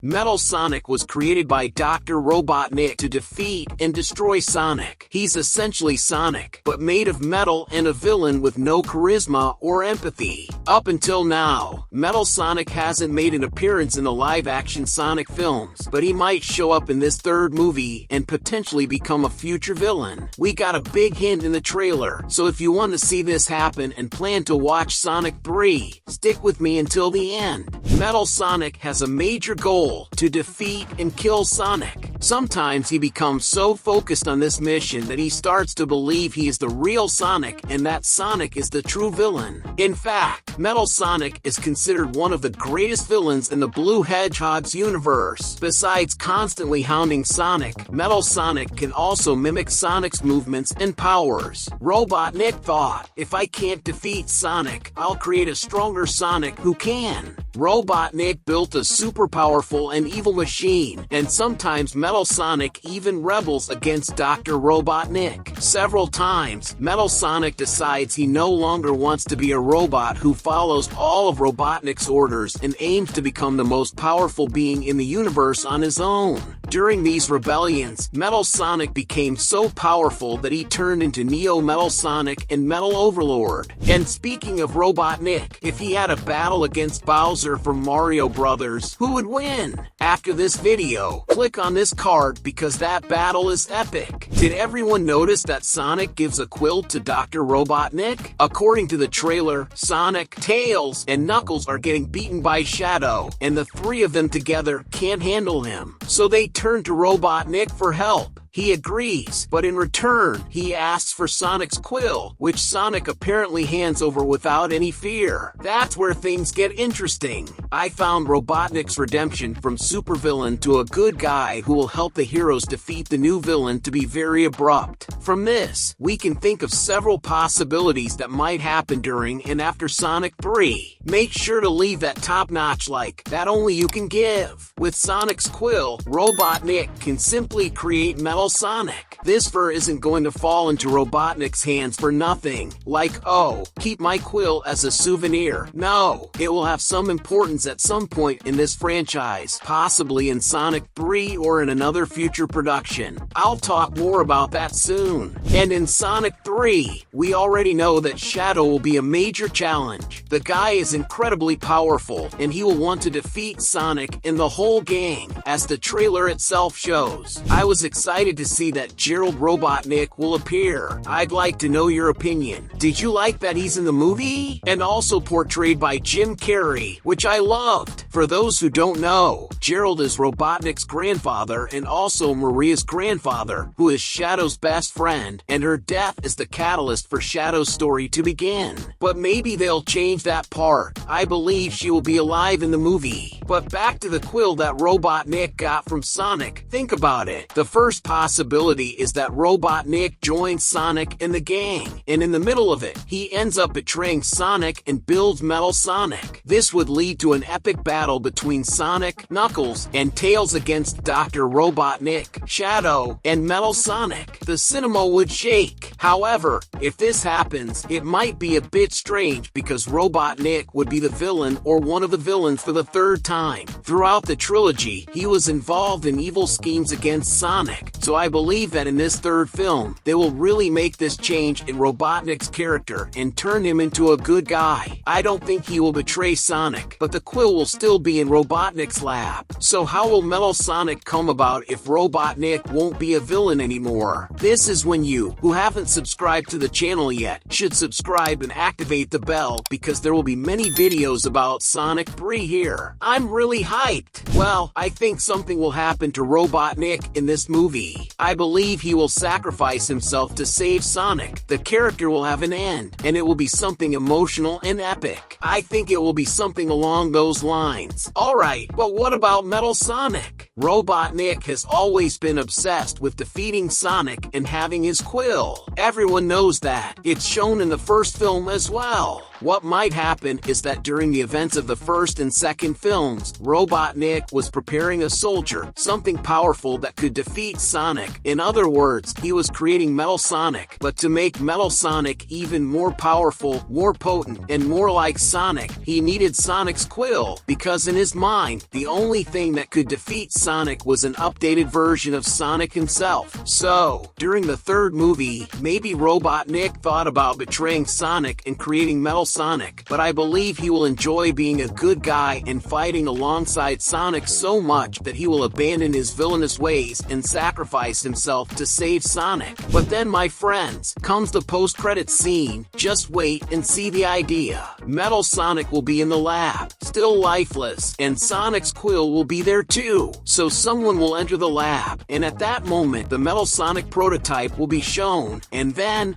Metal Sonic was created by Dr. Robotnik to defeat and destroy Sonic. He's essentially Sonic, but made of metal and a villain with no charisma or empathy. Up until now, Metal Sonic hasn't made an appearance in the live-action Sonic films, but he might show up in this third movie and potentially become a future villain. We got a big hint in the trailer, so if you want to see this happen and plan to watch Sonic 3, stick with me until the end. Metal Sonic has a major goal: to defeat and kill Sonic. Sometimes he becomes so focused on this mission that he starts to believe he is the real Sonic and that Sonic is the true villain. In fact, Metal Sonic is considered one of the greatest villains in the Blue Hedgehog's universe. Besides constantly hounding Sonic, Metal Sonic can also mimic Sonic's movements and powers. Robotnik thought, if I can't defeat Sonic, I'll create a stronger Sonic who can. Robotnik built a super powerful and evil machine, and sometimes Metal Sonic even rebels against Dr. Robotnik. Several times, Metal Sonic decides he no longer wants to be a robot who follows all of Robotnik's orders and aims to become the most powerful being in the universe on his own. During these rebellions, Metal Sonic became so powerful that he turned into Neo Metal Sonic and Metal Overlord. And speaking of Robotnik, if he had a battle against Bowser from Mario Brothers, who would win? After this video, click on this card because that battle is epic. Did everyone notice that Sonic gives a quill to Dr. Robotnik? According to the trailer, Sonic, Tails, and Knuckles are getting beaten by Shadow, and the three of them together can't handle him. So they turn to Robotnik for help. He agrees, but in return, he asks for Sonic's quill, which Sonic apparently hands over without any fear. That's where things get interesting. I found Robotnik's redemption from supervillain to a good guy who will help the heroes defeat the new villain to be very abrupt. From this, we can think of several possibilities that might happen during and after Sonic 3. Make sure to leave that top-notch like that only you can give. With Sonic's quill, Robotnik can simply create Metal Sonic. This fur isn't going to fall into Robotnik's hands for nothing. Like, oh, keep my quill as a souvenir. No, it will have some importance at some point in this franchise, possibly in Sonic 3 or in another future production. I'll talk more about that soon. And in Sonic 3, we already know that Shadow will be a major challenge. The guy is incredibly powerful, and he will want to defeat Sonic and the whole gang, as the trailer itself shows. I was excited to see that Gerald Robotnik will appear. I'd like to know your opinion. Did you like that he's in the movie? And also portrayed by Jim Carrey, which I loved. For those who don't know, Gerald is Robotnik's grandfather and also Maria's grandfather, who is Shadow's best friend, and her death is the catalyst for Shadow's story to begin. But maybe they'll change that part. I believe she will be alive in the movie. But back to the quill that Robotnik got from Sonic. Think about it. The first possibility is that Robotnik joins Sonic and the gang, and in the middle of it, he ends up betraying Sonic and builds Metal Sonic. This would lead to an epic battle between Sonic, Knuckles, and Tails against Dr. Robotnik, Shadow, and Metal Sonic. The cinema would shake. However, if this happens, it might be a bit strange because Robotnik would be the villain or one of the villains for the third time. Throughout the trilogy, he was involved in evil schemes against Sonic, so I believe that in this third film, they will really make this change in Robotnik's character and turn him into a good guy. I don't think he will betray Sonic, but the quill will still be in Robotnik's lab. So how will Metal Sonic come about if Robotnik won't be a villain anymore? This is when you, who haven't subscribed to the channel yet, should subscribe and activate the bell because there will be many videos about Sonic 3 here. I'm really hyped. Well, I think something will happen to Robotnik in this movie. I believe he will sacrifice himself to save Sonic. The character will have an end, and it will be something emotional and epic. I think it will be something along those lines. Alright, but what about Metal Sonic? Robotnik has always been obsessed with defeating Sonic and having his quill. Everyone knows that. It's shown in the first film as well. What might happen is that during the events of the first and second films, Robotnik was preparing a soldier, something powerful that could defeat Sonic. In other words, he was creating Metal Sonic, but to make Metal Sonic even more powerful, more potent, and more like Sonic, he needed Sonic's quill, because in his mind, the only thing that could defeat Sonic was an updated version of Sonic himself. So, during the third movie, maybe Robotnik thought about betraying Sonic and creating Metal Sonic, but I believe he will enjoy being a good guy and fighting alongside Sonic so much that he will abandon his villainous ways and sacrifice himself to save Sonic. But then, my friends, comes the post-credits scene. Just wait and see the idea. Metal Sonic will be in the lab, still lifeless, and Sonic's quill will be there too. So someone will enter the lab, and at that moment, the Metal Sonic prototype will be shown, and then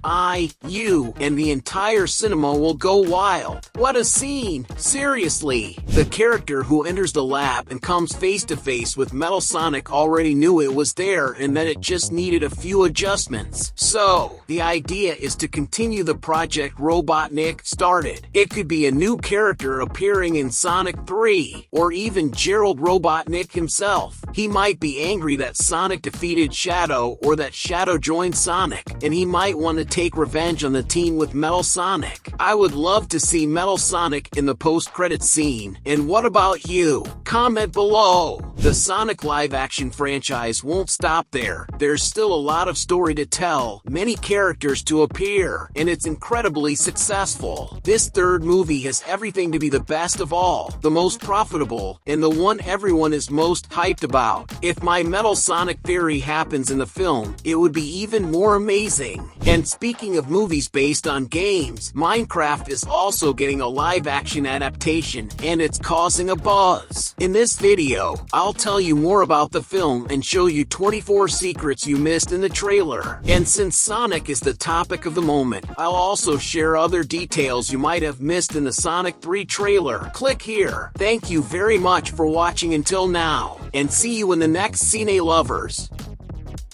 you, and the entire cinema will go wild. What a scene! Seriously, the character who enters the lab and comes face to face with Metal Sonic already knew it was there and that it just needed a few adjustments. So, the idea is to continue the project Robotnik started. It could be a new character appearing in Sonic 3, or even Gerald Robotnik himself. He might be angry that Sonic defeated Shadow or that Shadow joined Sonic, and he might want to take revenge on the team with Metal Sonic. I would love to see Metal Sonic in the post-credits scene. And what about you? Comment below. The Sonic live-action franchise won't stop there. There's still a lot of story to tell, many characters to appear, and it's incredibly successful. This third movie has everything to be the best of all, the most profitable, and the one everyone is most hyped about. If my Metal Sonic theory happens in the film, it would be even more amazing. And speaking of movies based on games, Minecraft is also getting a live-action adaptation, and it's causing a buzz. In this video, I'll tell you more about the film and show you 24 secrets you missed in the trailer. And since Sonic is the topic of the moment, I'll also share other details you might have missed in the Sonic 3 trailer. Click here. Thank you very much for watching until now, and see you in the next Cine Lovers.